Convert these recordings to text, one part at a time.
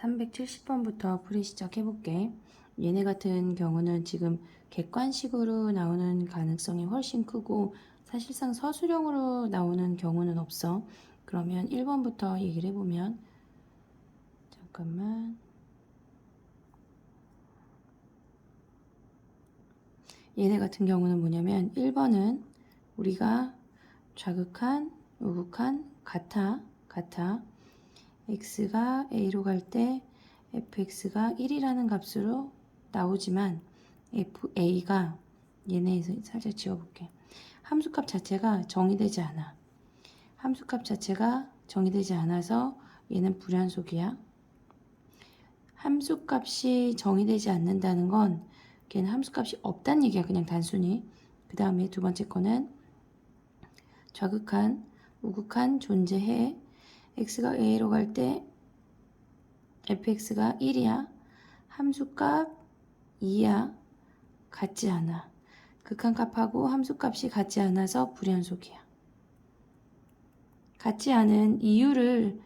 370번부터 풀이 시작해볼게. 얘네 같은 경우는 지금 객관식으로 나오는 가능성이 훨씬 크고 사실상 서술형으로 나오는 경우는 없어. 그러면 1번부터 얘기를 해보면 잠깐만. 얘네 같은 경우는 뭐냐면 1번은 우리가 좌극한, 우극한, 같아. x가 a로 갈 때 fx가 1이라는 값으로 나오지만 fa가 얘네에서 살짝 지워볼게. 함수값 자체가 정의되지 않아. 함수값 자체가 정의되지 않아서 얘는 불연속이야. 함수값이 정의되지 않는다는 건 걔는 함수값이 없다는 얘기야. 그냥 단순히. 그 다음에 두 번째 거는 좌극한, 우극한 존재해. x가 a로 갈 때 fx가 1이야. 함수값 2야. 같지 않아. 극한값하고 함수값이 같지 않아서 불연속이야. 같지 않은 이유를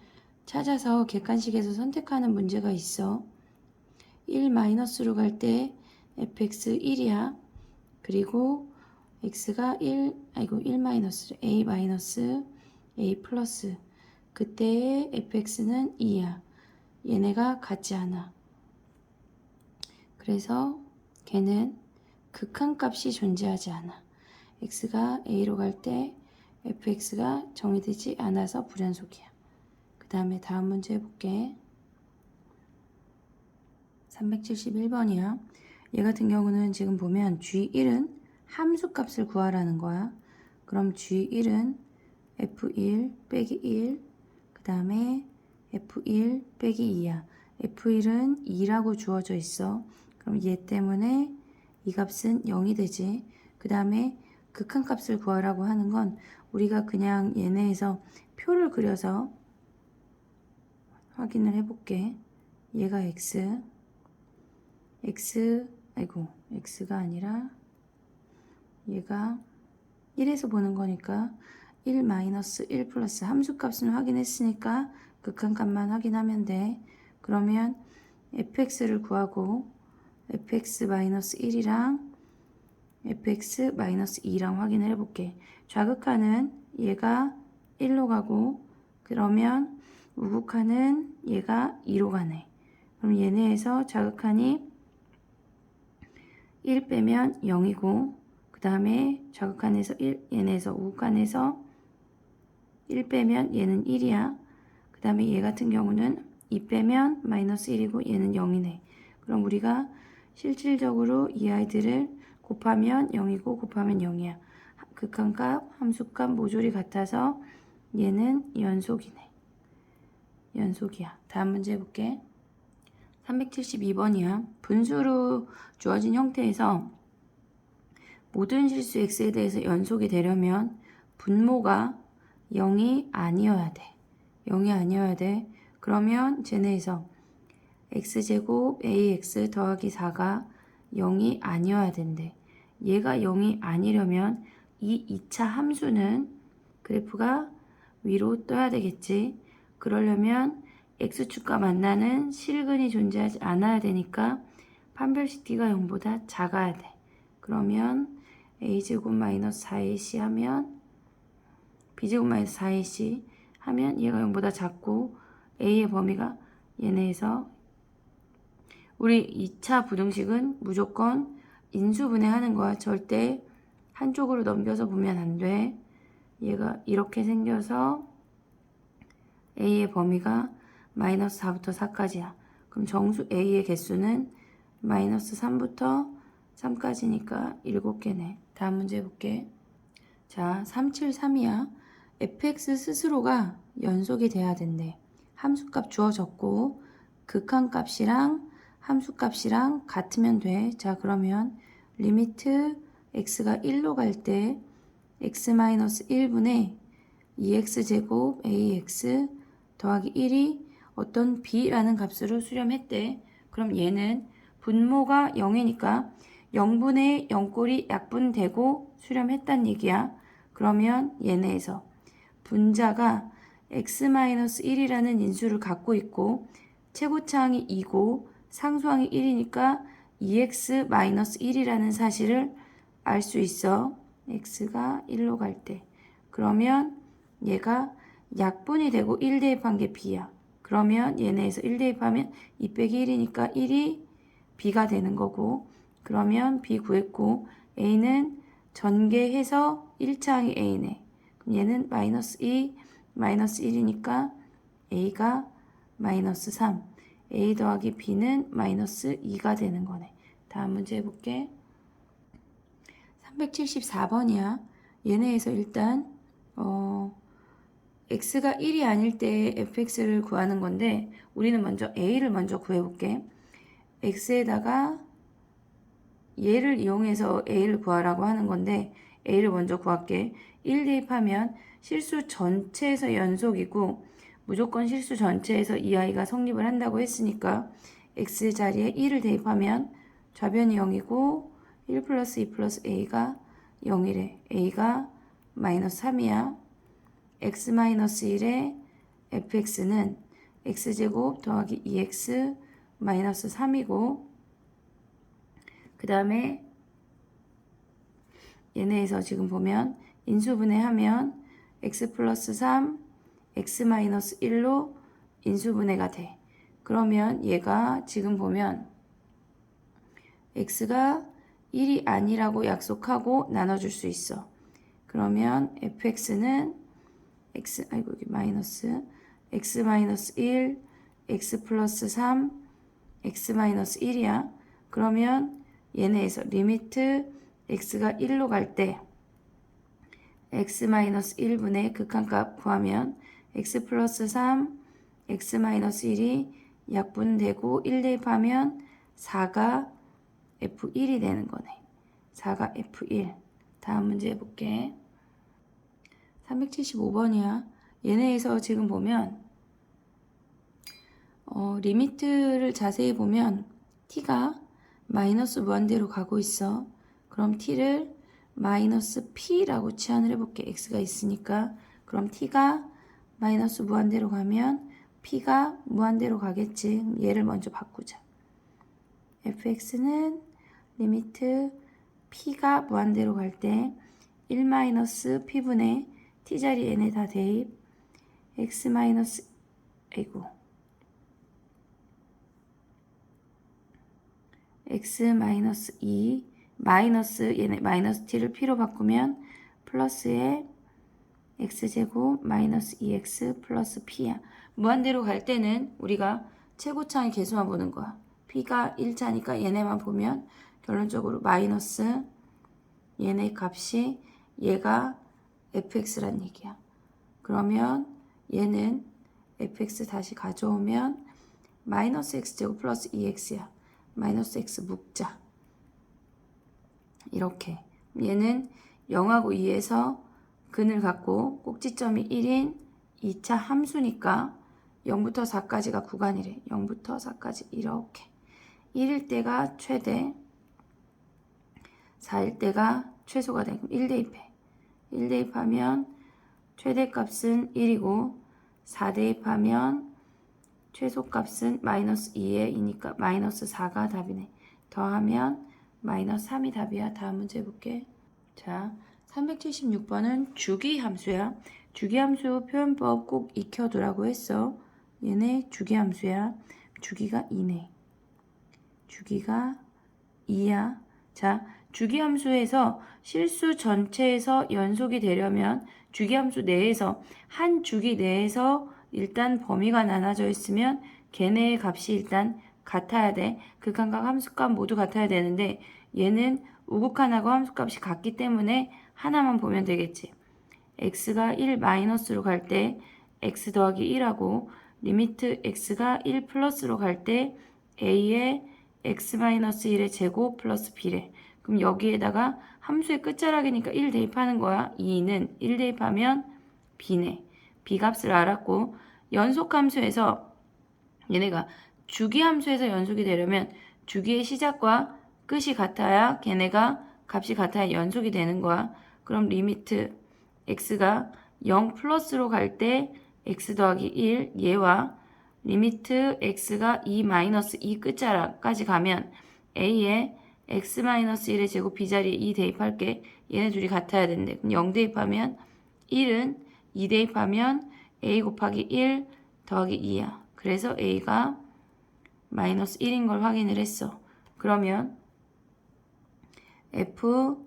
찾아서 객관식에서 선택하는 문제가 있어. 1-로 갈 때 fx 1이야. 그리고 x가 1 a 플러스 그때의 fx는 2야. 얘네가 같지 않아. 그래서 걔는 극한값이 존재하지 않아. x가 a로 갈 때 fx가 정의되지 않아서 불연속이야. 그 다음에 다음 문제 해볼게. 371번이야. 얘 같은 경우는 지금 보면 g1은 함수값을 구하라는 거야. 그럼 g1은 f1 빼기 1, 그 다음에 f1 빼기 2야. f1은 2라고 주어져 있어. 그럼 얘 때문에 이 값은 0이 되지. 그 다음에 극한값을 구하라고 하는 건 우리가 그냥 얘네에서 표를 그려서 확인을 해볼게. 얘가 x가 아니라 얘가 1에서 보는 거니까 1-1 플러스 함수값은 확인했으니까 극한값만 확인하면 돼. 그러면 fx를 구하고 fx-1이랑 fx-2랑 확인을 해볼게. 좌극한은 얘가 1로 가고 그러면 우극한은 얘가 2로 가네. 그럼 얘네에서 좌극한이 1 빼면 0이고 그 다음에 좌극한에서 1, 얘네에서 우극한에서 1 빼면 얘는 1이야. 그 다음에 얘 같은 경우는 2 빼면 마이너스 1이고 얘는 0이네. 그럼 우리가 실질적으로 이 아이들을 곱하면 0이고 곱하면 0이야. 극한값, 함수값, 모조리 같아서 얘는 연속이네. 연속이야. 다음 문제 해볼게. 372번이야. 분수로 주어진 형태에서 모든 실수 x에 대해서 연속이 되려면 분모가 0이 아니어야 돼. 0이 아니어야 돼. 그러면 쟤네에서 x제곱 ax 더하기 4가 0이 아니어야 된대. 얘가 0이 아니려면 이 2차 함수는 그래프가 위로 떠야 되겠지. 그러려면 x축과 만나는 실근이 존재하지 않아야 되니까 판별식 d가 0보다 작아야 돼. 그러면 a제곱 마이너스 4ac 하면 b제곱 마이너스 4ac 하면 얘가 0보다 작고 a의 범위가 얘네에서 우리 2차 부등식은 무조건 인수분해하는 거야. 절대 한쪽으로 넘겨서 보면 안 돼. 얘가 이렇게 생겨서 a의 범위가 마이너스 4부터 4까지야. 그럼 정수 a의 개수는 마이너스 3부터 3까지니까 7개네. 다음 문제 해볼게. 자, 373이야. fx 스스로가 연속이 돼야 된대. 함수값 주어졌고 극한값이랑 함수값이랑 같으면 돼. 자, 그러면 리미트 x가 1로 갈 때 x-1분의 2x제곱 ax 더하기 1이 어떤 b라는 값으로 수렴했대. 그럼 얘는 분모가 0이니까 0분의 0꼴이 약분되고 수렴했단 얘기야. 그러면 얘네에서 분자가 x-1이라는 인수를 갖고 있고 최고차항이 2고 상수항이 1이니까 2x-1이라는 사실을 알 수 있어. x가 1로 갈 때. 그러면 얘가 약분이 되고 1 대입한 게 b야. 그러면 얘네에서 1 대입하면 2 빼기 1이니까 1이 b가 되는 거고, 그러면 b 구했고 a는 전개해서 1차항이 a네. 그럼 얘는 마이너스 2, 마이너스 1이니까 a가 마이너스 3, a 더하기 b는 마이너스 2가 되는 거네. 다음 문제 해볼게. 374번이야. 얘네에서 일단 x가 1이 아닐 때 fx를 구하는 건데, 우리는 먼저 a를 먼저 구해볼게. x에다가 얘를 이용해서 a를 구하라고 하는 건데, a를 먼저 구할게. 1 대입하면 실수 전체에서 연속이고 무조건 실수 전체에서 이 아이가 성립을 한다고 했으니까 x 자리에 1을 대입하면 좌변이 0이고 1 플러스 2 플러스 a가 0이래. a가 마이너스 3이야. x 마이너스 1에 fx는 x제곱 더하기 2x 마이너스 3이고, 그 다음에 얘네에서 지금 보면 인수분해하면 x 플러스 3, x 마이너스 1로 인수분해가 돼. 그러면 얘가 지금 보면 x가 1이 아니라고 약속하고 나눠줄 수 있어. 그러면 fx는 여기 마이너스 x 마이너스 1, x 플러스 3, x 마이너스 1이야. 그러면 얘네에서 리미트 x가 1로 갈 때 x 마이너스 1분의 극한값 구하면 x 플러스 3, x 마이너스 1이 약분되고 1 대입하면 4가 f1이 되는 거네. 4가 f1. 다음 문제 해볼게. 375번이야. 얘네에서 지금 보면 리미트를 자세히 보면 t가 마이너스 무한대로 가고 있어. 그럼 t를 마이너스 p라고 치환을 해볼게. x가 있으니까. 그럼 t가 마이너스 무한대로 가면 p가 무한대로 가겠지. 얘를 먼저 바꾸자. fx는 리미트 p가 무한대로 갈 때 1 마이너스 p분의 t 자리 n에 다 대입 x 마이너스 x 마이너스 2 마이너스 얘네 마이너스 t를 p로 바꾸면 플러스에 x제곱 마이너스 2x 플러스 p야. 무한대로 갈 때는 우리가 최고차의 개수만 보는 거야. p가 1차니까 얘네만 보면 결론적으로 마이너스 얘네 값이 얘가 fx란 얘기야. 그러면 얘는 fx 다시 가져오면 마이너스 x제곱 플러스 2x야. 마이너스 x 묶자. 이렇게. 얘는 0하고 2에서 근을 갖고 꼭지점이 1인 2차 함수니까 0부터 4까지가 구간이래. 0부터 4까지 이렇게. 1일 때가 최대, 4일 때가 최소가 되고 1 대입해. 1 대입하면 최대값은 1이고 4 대입하면 최소값은 마이너스 2에 2니까 마이너스 4가 답이네. 더하면 마이너스 3이 답이야. 다음 문제 해볼게. 자, 376번은 주기함수야. 주기함수 표현법 꼭 익혀두라고 했어. 얘네 주기함수야. 주기가 2네. 주기가 2야. 자, 주기함수에서 실수 전체에서 연속이 되려면 주기함수 내에서 한 주기 내에서 일단 범위가 나눠져 있으면 걔네의 값이 일단 같아야 돼. 극한값 함수값 모두 같아야 되는데 얘는 우극한하고 함수값이 같기 때문에 하나만 보면 되겠지. x가 1 마이너스로 갈 때 x 더하기 1하고 리미트 x가 1 플러스로 갈 때 a의 x 마이너스 1의 제곱 플러스 b래. 그럼 여기에다가 함수의 끝자락이니까 1 대입하는 거야. 2는 1 대입하면 b네. b 값을 알았고, 연속함수에서 얘네가 주기함수에서 연속이 되려면 주기의 시작과 끝이 같아야 걔네가 값이 같아야 연속이 되는 거야. 그럼 리미트 x가 0 플러스로 갈 때 x 더하기 1 얘와 리미트 x가 2-2 끝자락까지 가면 a에 x-1의 제곱 b자리에 2 대입할게. 얘네 둘이 같아야 된대. 그럼 0 대입하면 1은 2 대입하면 a 곱하기 1 더하기 2야. 그래서 a가 마이너스 1인 걸 확인을 했어. 그러면 f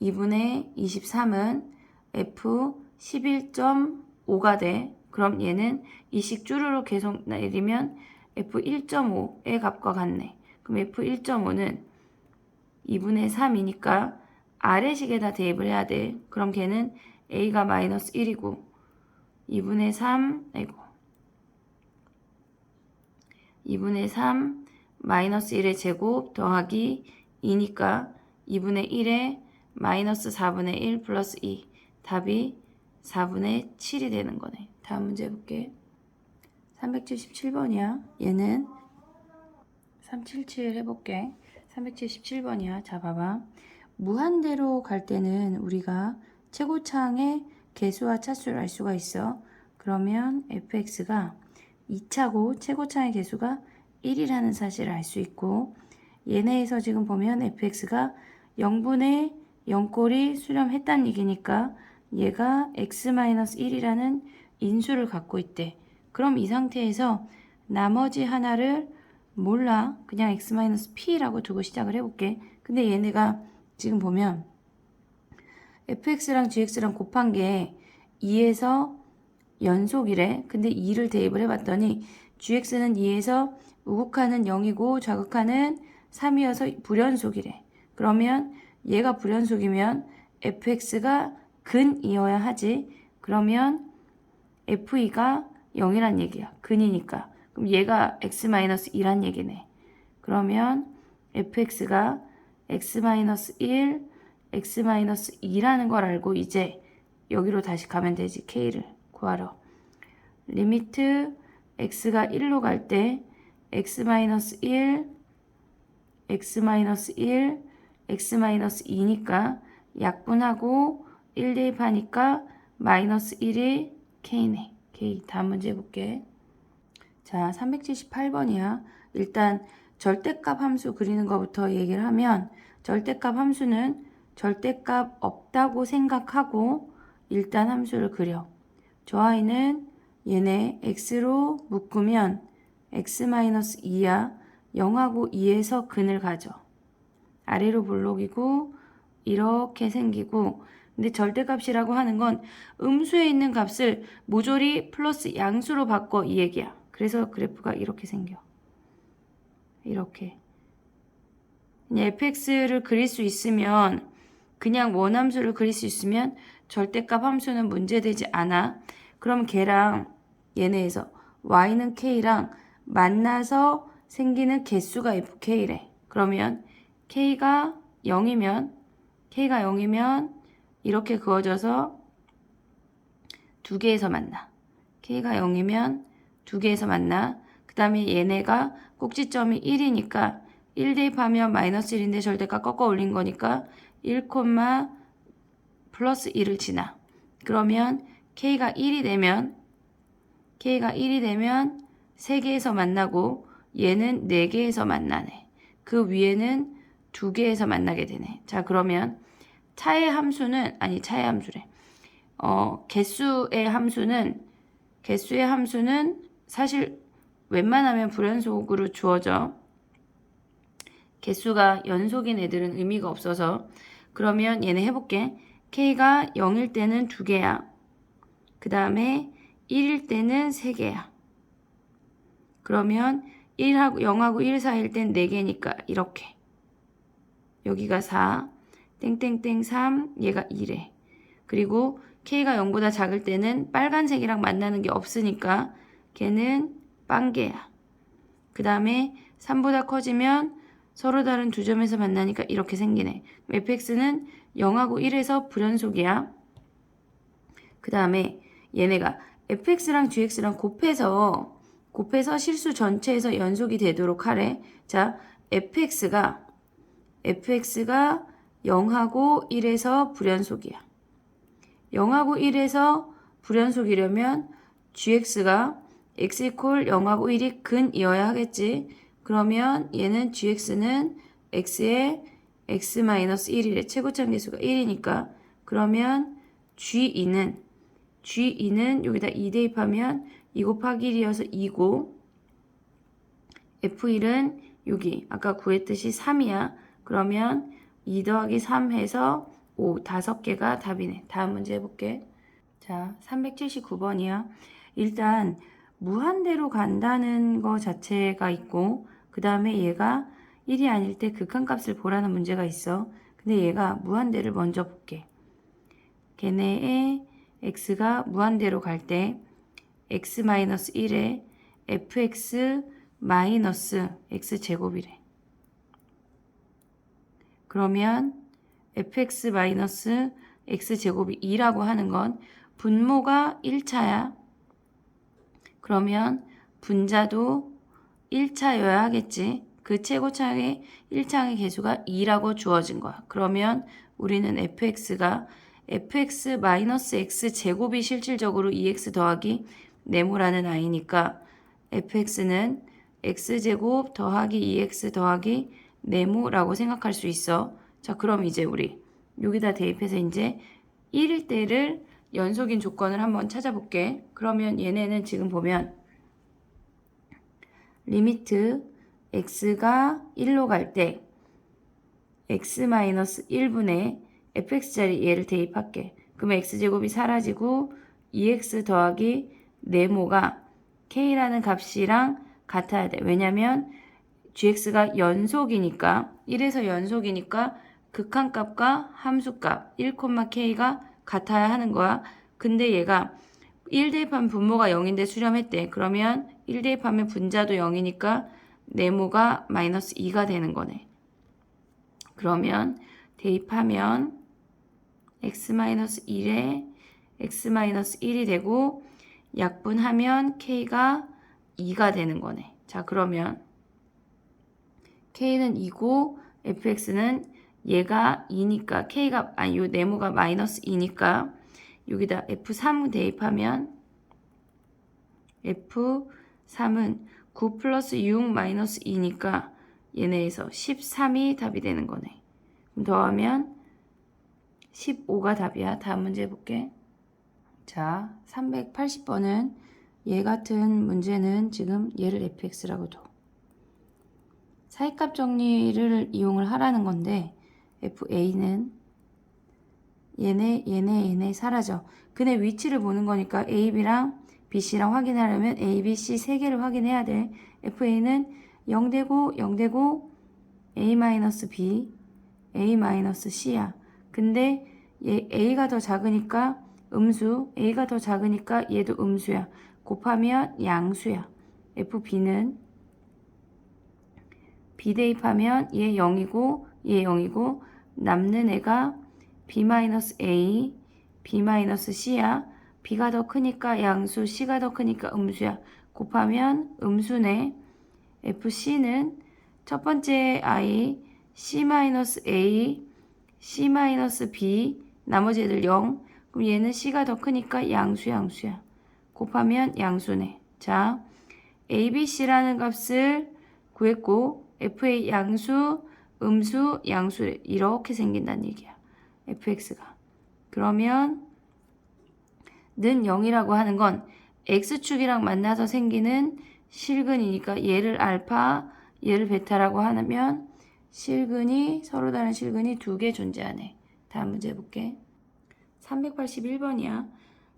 2분의 23은 f 11.5가 돼. 그럼 얘는 이식 쭈르륵 계속 내리면 f 1.5의 값과 같네. 그럼 f 1.5는 2분의 3이니까 아래식에다 대입을 해야 돼. 그럼 걔는 a가 마이너스 1이고 2분의 3 마이너스 1의 제곱 더하기 2니까 2분의 1에 마이너스 4분의 1 플러스 2 답이 4분의 7이 되는 거네. 다음 문제 해볼게. 377번이야. 얘는 377 해볼게. 377번이야. 자, 봐봐. 무한대로 갈 때는 우리가 최고차항의 개수와 차수를 알 수가 있어. 그러면 fx가 2차고 최고차항의 개수가 1이라는 사실을 알 수 있고, 얘네에서 지금 보면 fx가 0분의 0꼴이 수렴했다는 얘기니까 얘가 x-1이라는 인수를 갖고 있대. 그럼 이 상태에서 나머지 하나를 몰라. 그냥 x-p라고 두고 시작을 해볼게. 근데 얘네가 지금 보면 fx랑 gx랑 곱한 게 2에서 연속이래. 근데 2를 대입을 해봤더니 gx는 2에서 우극하는 0이고 좌극하는 3이어서 불연속이래. 그러면 얘가 불연속이면 fx가 근이어야 하지. 그러면 fe가 0이란 얘기야. 근이니까. 그럼 얘가 x-2란 얘기네. 그러면 fx가 x-1, x-2라는 걸 알고 이제 여기로 다시 가면 되지. k를 구하러. 리미트 x가 1로 갈 때 x-1, x-1, x-2니까 약분하고 1 대입하니까 마이너스 1이 k네. k. 다음 문제 해볼게. 자, 378번이야. 일단 절대값 함수 그리는 것부터 얘기를 하면 절대값 함수는 절대값 없다고 생각하고 일단 함수를 그려. 저 아이는 얘네 x로 묶으면 x-2야. 0하고 2에서 근을 가져. 아래로 볼록이고 이렇게 생기고, 근데 절대값이라고 하는 건 음수에 있는 값을 모조리 플러스 양수로 바꿔 이 얘기야. 그래서 그래프가 이렇게 생겨. 이렇게. fx를 그릴 수 있으면, 그냥 원함수를 그릴 수 있으면 절대값 함수는 문제되지 않아. 그럼 걔랑 얘네에서 y는 k랑 만나서 생기는 개수가 fk래. 그러면 k가 0이면 이렇게 그어져서 두 개에서 만나. k가 0이면 두 개에서 만나. 그 다음에 얘네가 꼭지점이 1이니까 1 대입하면 마이너스 1인데 절대값 꺾어 올린 거니까 1, 플러스 1을 지나. 그러면 k가 1이 되면 3개에서 만나고 얘는 4개에서 만나네. 그 위에는 2개에서 만나게 되네. 자, 그러면 개수의 함수는 사실 웬만하면 불연속으로 주어져. 개수가 연속인 애들은 의미가 없어서. 그러면 얘네 해볼게. k가 0일 때는 2개야. 그 다음에 1일 때는 3개야. 그러면 0하고 1 사이일 땐 4개니까 이렇게. 여기가 4, 땡땡땡 3, 얘가 2래. 그리고 k가 0보다 작을 때는 빨간색이랑 만나는 게 없으니까 걔는 빵개야. 그 다음에 3보다 커지면 서로 다른 두 점에서 만나니까 이렇게 생기네. fx는 0하고 1에서 불연속이야. 그 다음에 얘네가 fx랑 gx랑 곱해서 실수 전체에서 연속이 되도록 하래. 자, fx가 0하고 1에서 불연속이야. 0하고 1에서 불연속이려면 gx가 x 이퀄 0하고 1이 근이어야 하겠지. 그러면 얘는 gx는 x의 x-1이래. 최고차원 계수가 1이니까. 그러면 g2는 여기다 2 대입하면 2 곱하기 1이어서 2고 f1은 여기 아까 구했듯이 3이야. 그러면 2 더하기 3 해서 5, 5개가 답이네. 다음 문제 해볼게. 자, 379번이야. 일단 무한대로 간다는 거 자체가 있고 그 다음에 얘가 1이 아닐 때 극한값을 보라는 문제가 있어. 근데 얘가 무한대를 먼저 볼게. 걔네의 x가 무한대로 갈 때 x-1에 fx 마이너스 x제곱이래. 그러면 fx 마이너스 x제곱이 2라고 하는 건 분모가 1차야. 그러면 분자도 1차여야 하겠지. 그 최고차의 1차항의 개수가 2라고 주어진 거야. 그러면 우리는 fx가 fx-x제곱이 실질적으로 2x 더하기 네모라는 아이니까 fx는 x제곱 더하기 2x 더하기 네모라고 생각할 수 있어. 자, 그럼 이제 우리 여기다 대입해서 이제 1일 때를 연속인 조건을 한번 찾아볼게. 그러면 얘네는 지금 보면 리미트 x가 1로 갈 때 x-1분의 fx짜리 얘를 대입할게. 그러면 x제곱이 사라지고 2x 더하기 네모가 k라는 값이랑 같아야 돼. 왜냐면 gx가 연속이니까 1에서 연속이니까 극한값과 함수값 1,k가 같아야 하는 거야. 근데 얘가 1 대입하면 분모가 0인데 수렴했대. 그러면 1 대입하면 분자도 0이니까 네모가 마이너스 2가 되는 거네. 그러면 대입하면 x-1에 x-1이 되고 약분하면 k가 2가 되는 거네. 자, 그러면 k는 2고 fx는 얘가 2니까 k가 요 네모가 마이너스 2니까 여기다 f3 대입하면 f3은 9 플러스 6 마이너스 2니까 얘네에서 13이 답이 되는 거네. 그럼 더하면 15가 답이야. 다음 문제 해볼게. 자, 380번은 얘 같은 문제는 지금 얘를 fx라고 둬. 사이값 정리를 이용을 하라는 건데 fa는 얘네 사라져. 그네 위치를 보는 거니까 a, b랑 b, c랑 확인하려면 a, b, c 세 개를 확인해야 돼. fa는 0되고 0되고 a-b, a-c야. 근데 얘 a가 더 작으니까 음수, a가 더 작으니까 얘도 음수야. 곱하면 양수야. fb는 b 대입하면 얘 0이고 얘 0이고 남는 애가 b-a, b-c야. b가 더 크니까 양수, c가 더 크니까 음수야. 곱하면 음수네. fc는 첫 번째 i c-a, c-b, 나머지 애들 0. 그럼 얘는 c가 더 크니까 양수야. 곱하면 양수네. 자, abc라는 값을 구했고 fa 양수, 음수, 양수 이렇게 생긴다는 얘기야. fx가. 그러면 는 0이라고 하는 건 x축이랑 만나서 생기는 실근이니까 얘를 알파, 얘를 베타라고 하면 실근이 서로 다른 실근이 두 개 존재하네. 다음 문제 해볼게. 381번이야.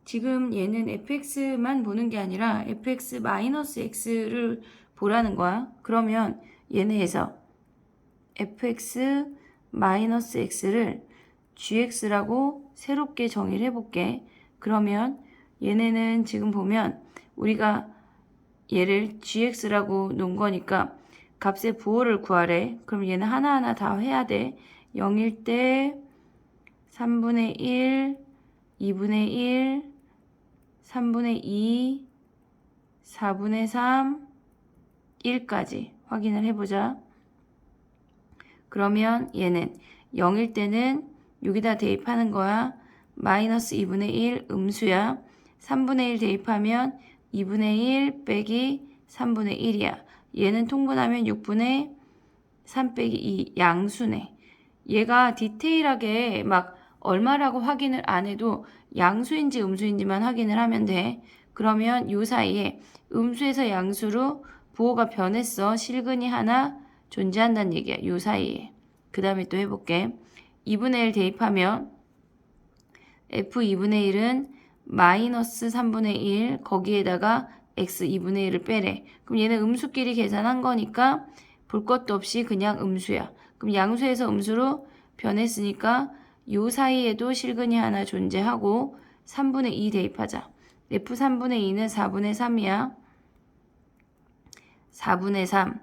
지금 얘는 fx만 보는 게 아니라 fx-x를 보라는 거야. 그러면 얘네에서 fx-x를 gx라고 새롭게 정의를 해볼게. 그러면 얘네는 지금 보면 우리가 얘를 gx라고 놓은 거니까 값의 부호를 구하래. 그럼 얘는 하나하나 다 해야 돼. 0일 때 3분의 1, 2분의 1, 3분의 2, 4분의 3, 1까지 확인을 해보자. 그러면 얘는 0일 때는 여기다 대입하는 거야. 마이너스 2분의 1 음수야. 3분의 1 대입하면 2분의 1 빼기 3분의 1이야. 얘는 통분하면 6분의 3 빼기 2 양수네. 얘가 디테일하게 막 얼마라고 확인을 안 해도 양수인지 음수인지만 확인을 하면 돼. 그러면 요 사이에 음수에서 양수로 부호가 변했어. 실근이 하나 존재한다는 얘기야. 요 사이에. 그 다음에 또 해볼게. 2분의 1 대입하면 f 2분의 1은 마이너스 3분의 1 거기에다가 x 2분의 1을 빼래. 그럼 얘는 음수끼리 계산한 거니까 볼 것도 없이 그냥 음수야. 그럼 양수에서 음수로 변했으니까 요 사이에도 실근이 하나 존재하고 3분의 2 대입하자. f 3분의 2는 4분의 3이야. 4분의 3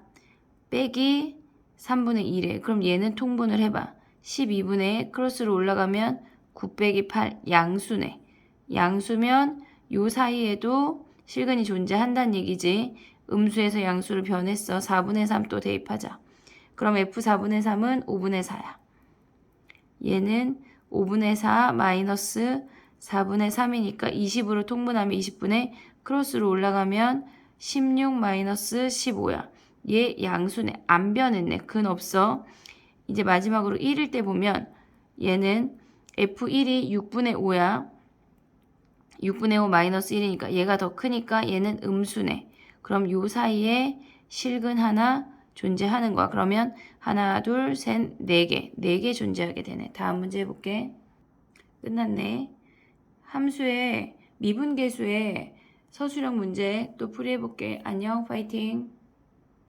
빼기 3분의 1에 그럼 얘는 통분을 해봐. 12분의 크로스로 올라가면 9 빼기 8 양수네. 양수면 요 사이에도 실근이 존재한다는 얘기지. 음수에서 양수를 변했어. 4분의 3 또 대입하자. 그럼 f 4분의 3은 5분의 4야. 얘는 5분의 4 마이너스 4분의 3이니까 20으로 통분하면 20분의 크로스로 올라가면 16 마이너스 15야. 얘 양수네. 안 변했네. 근 없어. 이제 마지막으로 1일 때 보면 얘는 F1이 6분의 5야. 6분의 5 마이너스 1이니까 얘가 더 크니까 얘는 음수네. 그럼 요 사이에 실근 하나 존재하는 거야. 그러면 하나, 둘, 셋, 네 개 존재하게 되네. 다음 문제 해볼게. 끝났네. 함수의 미분계수의 서술형 문제 또 풀이해볼게. 안녕, 파이팅.